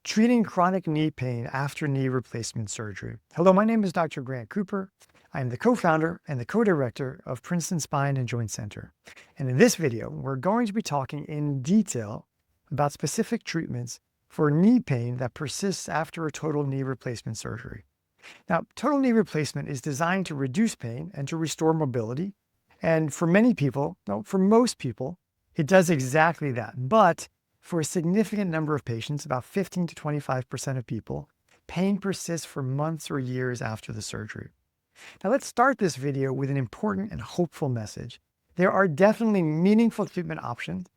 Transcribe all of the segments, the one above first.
Treating chronic knee pain after knee replacement surgery. Hello, my name is Dr. Grant Cooper. I am the co-founder and the co-director of Princeton Spine and Joint Center. And in this video, we're going to be talking in detail about specific treatments for knee pain that persists after a total knee replacement surgery. Now, total knee replacement is designed to reduce pain and to restore mobility. And for many people, no, for most people, it does exactly that. But for a significant number of patients, about 15 to 25% of people, pain persists for months or years after the surgery. Now let's start this video with an important and hopeful message. There are definitely meaningful treatment options,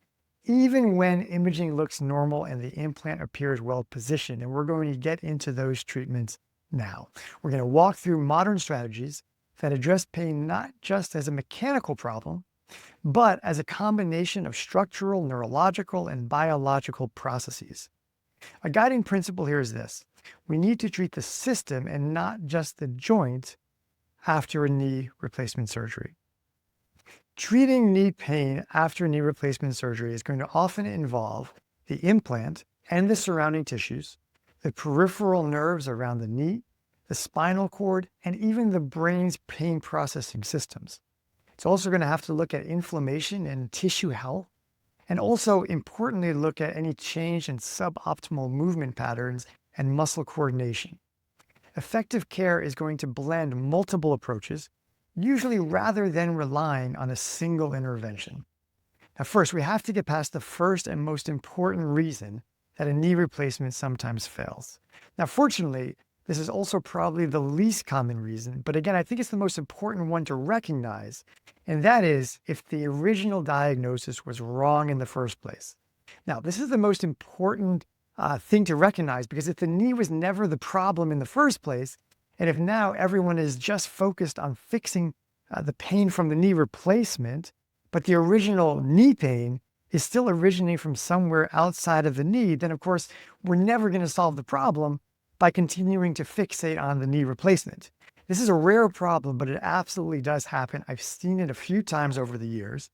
even when imaging looks normal and the implant appears well positioned, and we're going to get into those treatments now. We're going to walk through modern strategies that address pain not just as a mechanical problem, but as a combination of structural, neurological, and biological processes. A guiding principle here is this: we need to treat the system and not just the joint after a knee replacement surgery. Treating knee pain after knee replacement surgery is going to often involve the implant and the surrounding tissues, the peripheral nerves around the knee, the spinal cord, and even the brain's pain processing systems. It's also going to have to look at inflammation and tissue health, and also importantly look at any change in suboptimal movement patterns and muscle coordination. Effective care is going to blend multiple approaches, usually rather than relying on a single intervention. Now first, we have to get past the first and most important reason that a knee replacement sometimes fails. Now fortunately, this is also probably the least common reason, but again, I think it's the most important one to recognize, and that is if the original diagnosis was wrong in the first place. Now, this is the most important thing to recognize, because if the knee was never the problem in the first place, and if now everyone is just focused on fixing the pain from the knee replacement, but the original knee pain is still originating from somewhere outside of the knee, then of course, we're never going to solve the problem by continuing to fixate on the knee replacement. This is a rare problem, but it absolutely does happen. I've seen it a few times over the years.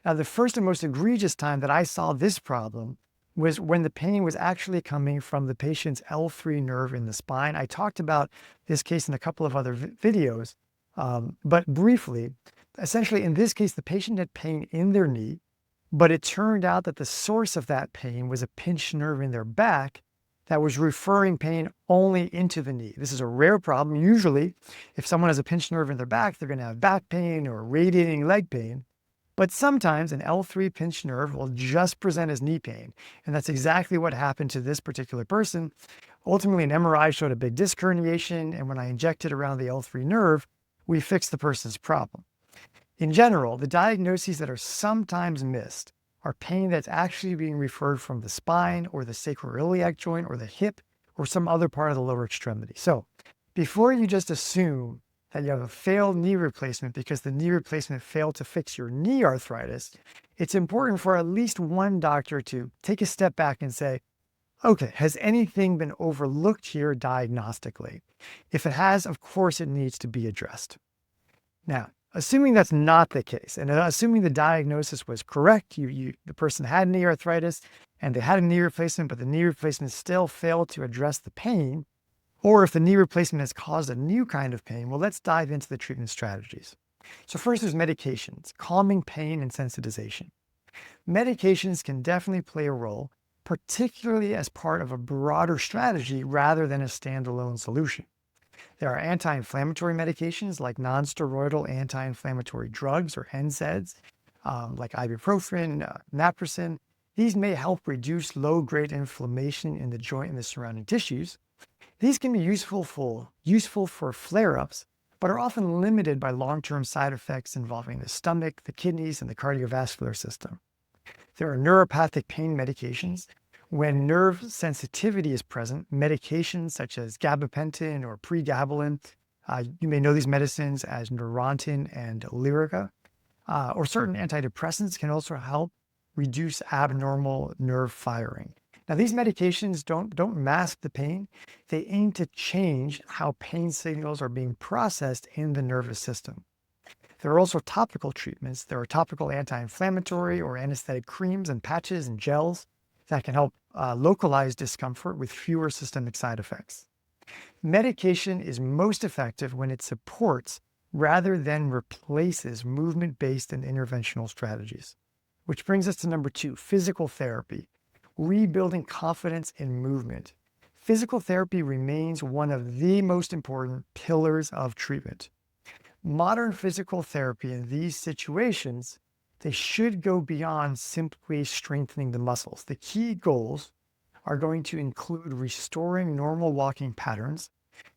Now, the first and most egregious time that I saw this problem was when the pain was actually coming from the patient's L3 nerve in the spine. I talked about this case in a couple of other videos, but briefly, essentially in this case, the patient had pain in their knee, but it turned out that the source of that pain was a pinched nerve in their back that was referring pain only into the knee. This is a rare problem. Usually, if someone has a pinched nerve in their back, they're going to have back pain or radiating leg pain. But sometimes an L3 pinched nerve will just present as knee pain. And that's exactly what happened to this particular person. Ultimately, an MRI showed a big disc herniation, and when I injected around the L3 nerve, we fixed the person's problem. In general, the diagnoses that are sometimes missed are pain that's actually being referred from the spine or the sacroiliac joint or the hip or some other part of the lower extremity. So before you just assume that you have a failed knee replacement because the knee replacement failed to fix your knee arthritis, it's important for at least one doctor to take a step back and say, okay, has anything been overlooked here diagnostically? If it has, of course, it needs to be addressed. Now, assuming that's not the case, and assuming the diagnosis was correct, the person had knee arthritis and they had a knee replacement, but the knee replacement still failed to address the pain, or if the knee replacement has caused a new kind of pain, well, let's dive into the treatment strategies. So first, there's medications, calming pain and sensitization. Medications can definitely play a role, particularly as part of a broader strategy rather than a standalone solution. There are anti-inflammatory medications like non-steroidal anti-inflammatory drugs or NSAIDs, like ibuprofen, naproxen. These may help reduce low-grade inflammation in the joint and the surrounding tissues. These can be useful for flare-ups, but are often limited by long-term side effects involving the stomach, the kidneys, and the cardiovascular system. There are neuropathic pain medications. When nerve sensitivity is present, medications such as gabapentin or pregabalin, you may know these medicines as Neurontin and Lyrica, or certain antidepressants can also help reduce abnormal nerve firing. Now, these medications don't mask the pain. They aim to change how pain signals are being processed in the nervous system. There are also topical treatments. There are topical anti-inflammatory or anesthetic creams and patches and gels. that can help localize discomfort with fewer systemic side effects. Medication is most effective when it supports rather than replaces movement-based and interventional strategies. Which brings us to number 2, physical therapy, rebuilding confidence in movement. Physical therapy remains one of the most important pillars of treatment. Modern physical therapy in these situations, they should go beyond simply strengthening the muscles. The key goals are going to include restoring normal walking patterns,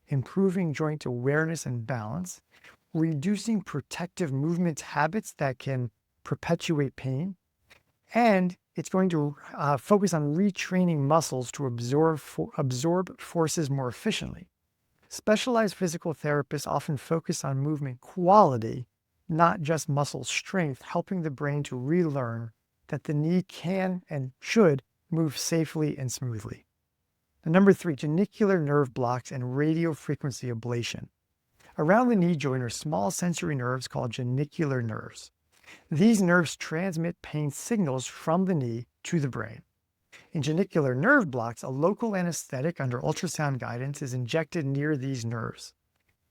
improving joint awareness and balance, reducing protective movement habits that can perpetuate pain, and it's going to focus on retraining muscles to absorb forces more efficiently. Specialized physical therapists often focus on movement quality, not just muscle strength, helping the brain to relearn that the knee can and should move safely and smoothly. And number 3, genicular nerve blocks and radiofrequency ablation. Around the knee joint are small sensory nerves called genicular nerves. These nerves transmit pain signals from the knee to the brain. In genicular nerve blocks, a local anesthetic under ultrasound guidance is injected near these nerves.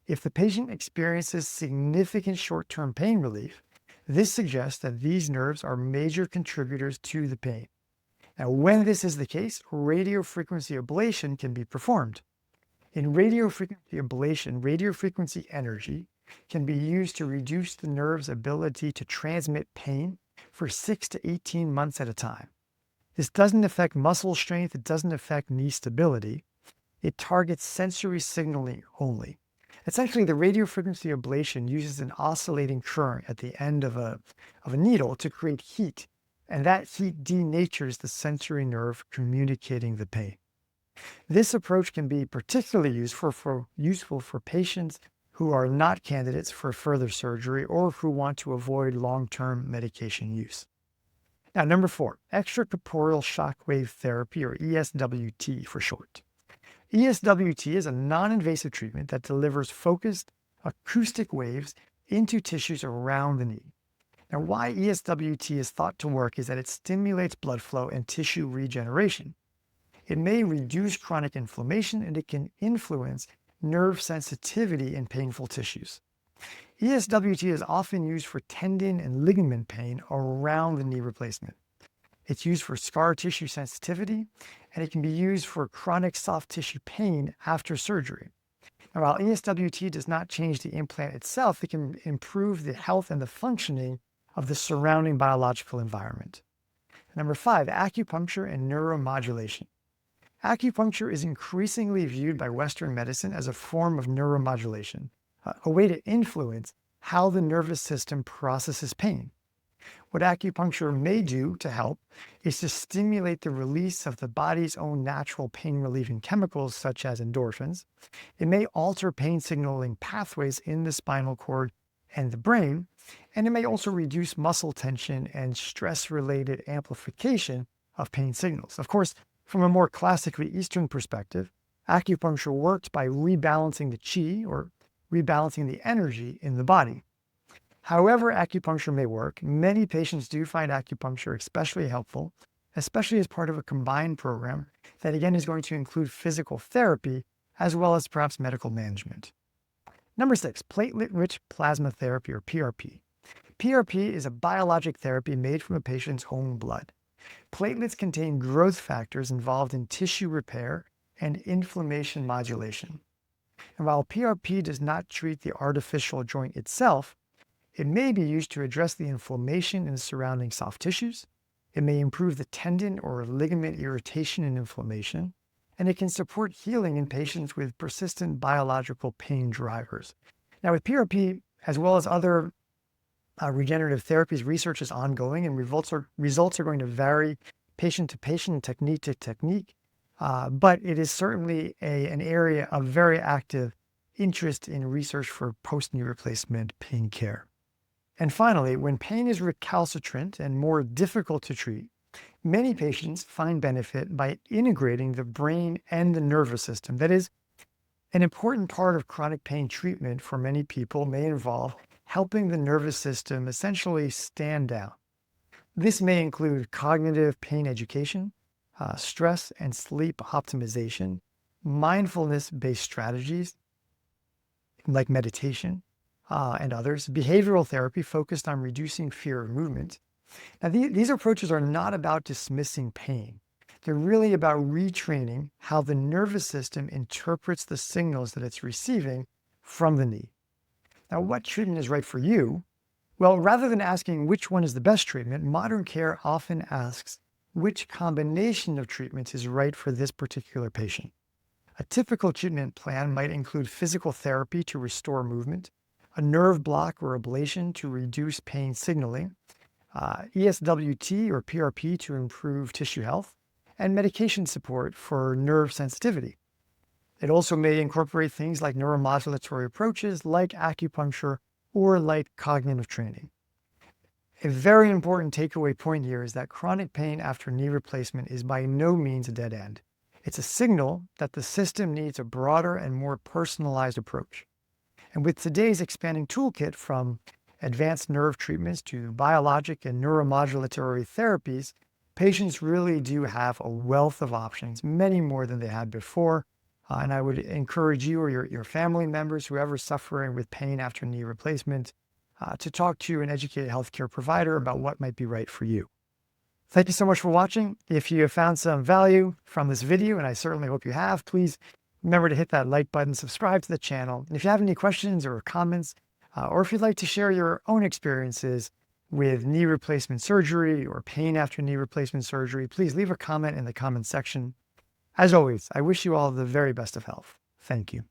If the patient experiences significant short-term pain relief, this suggests that these nerves are major contributors to the pain. Now, when this is the case, radiofrequency ablation can be performed. In radiofrequency ablation, radiofrequency energy can be used to reduce the nerve's ability to transmit pain for 6 to 18 months at a time. This doesn't affect muscle strength, it doesn't affect knee stability. It targets sensory signaling only. Essentially, the radiofrequency ablation uses an oscillating current at the end of a needle to create heat, and that heat denatures the sensory nerve communicating the pain. This approach can be particularly useful for patients who are not candidates for further surgery or who want to avoid long-term medication use. Now, number 4, extracorporeal shockwave therapy, or ESWT for short. ESWT is a non-invasive treatment that delivers focused acoustic waves into tissues around the knee. Now, why ESWT is thought to work is that it stimulates blood flow and tissue regeneration. It may reduce chronic inflammation, and it can influence nerve sensitivity in painful tissues. ESWT is often used for tendon and ligament pain around the knee replacement. It's used for scar tissue sensitivity, and it can be used for chronic soft tissue pain after surgery. Now, while ESWT does not change the implant itself, it can improve the health and the functioning of the surrounding biological environment. Number 5, acupuncture and neuromodulation. Acupuncture is increasingly viewed by Western medicine as a form of neuromodulation, a way to influence how the nervous system processes pain. What acupuncture may do to help is to stimulate the release of the body's own natural pain-relieving chemicals, such as endorphins. It may alter pain signaling pathways in the spinal cord and the brain, and it may also reduce muscle tension and stress-related amplification of pain signals. Of course, from a more classically Eastern perspective, acupuncture works by rebalancing the qi, or rebalancing the energy in the body. However acupuncture may work, many patients do find acupuncture especially helpful, especially as part of a combined program that again is going to include physical therapy as well as perhaps medical management. Number 6, platelet-rich plasma therapy, or PRP. PRP is a biologic therapy made from a patient's own blood. Platelets contain growth factors involved in tissue repair and inflammation modulation. And while PRP does not treat the artificial joint itself, it may be used to address the inflammation in the surrounding soft tissues. It may improve the tendon or ligament irritation and inflammation, and it can support healing in patients with persistent biological pain drivers. Now, with PRP, as well as other regenerative therapies, research is ongoing, and results are going to vary patient to patient and technique to technique, but it is certainly an area of very active interest in research for post-knee replacement pain care. And finally, when pain is recalcitrant and more difficult to treat, many patients find benefit by integrating the brain and the nervous system. That is, an important part of chronic pain treatment for many people may involve helping the nervous system essentially stand down. This may include cognitive pain education, stress and sleep optimization, mindfulness-based strategies like meditation and others, behavioral therapy focused on reducing fear of movement. Now, these approaches are not about dismissing pain. They're really about retraining how the nervous system interprets the signals that it's receiving from the knee. Now, what treatment is right for you? Well, rather than asking which one is the best treatment, modern care often asks which combination of treatments is right for this particular patient. A typical treatment plan might include physical therapy to restore movement, a nerve block or ablation to reduce pain signaling, ESWT or PRP to improve tissue health, and medication support for nerve sensitivity. It also may incorporate things like neuromodulatory approaches like acupuncture or like cognitive training. A very important takeaway point here is that chronic pain after knee replacement is by no means a dead end. It's a signal that the system needs a broader and more personalized approach. And with today's expanding toolkit from advanced nerve treatments to biologic and neuromodulatory therapies, patients really do have a wealth of options, many more than they had before. And I would encourage you or your family members, whoever's suffering with pain after knee replacement, to talk to an educated healthcare provider about what might be right for you. Thank you so much for watching. If you have found some value from this video, and I certainly hope you have, please remember to hit that like button, subscribe to the channel. And if you have any questions or comments, or if you'd like to share your own experiences with knee replacement surgery or pain after knee replacement surgery, please leave a comment in the comment section. As always, I wish you all the very best of health. Thank you.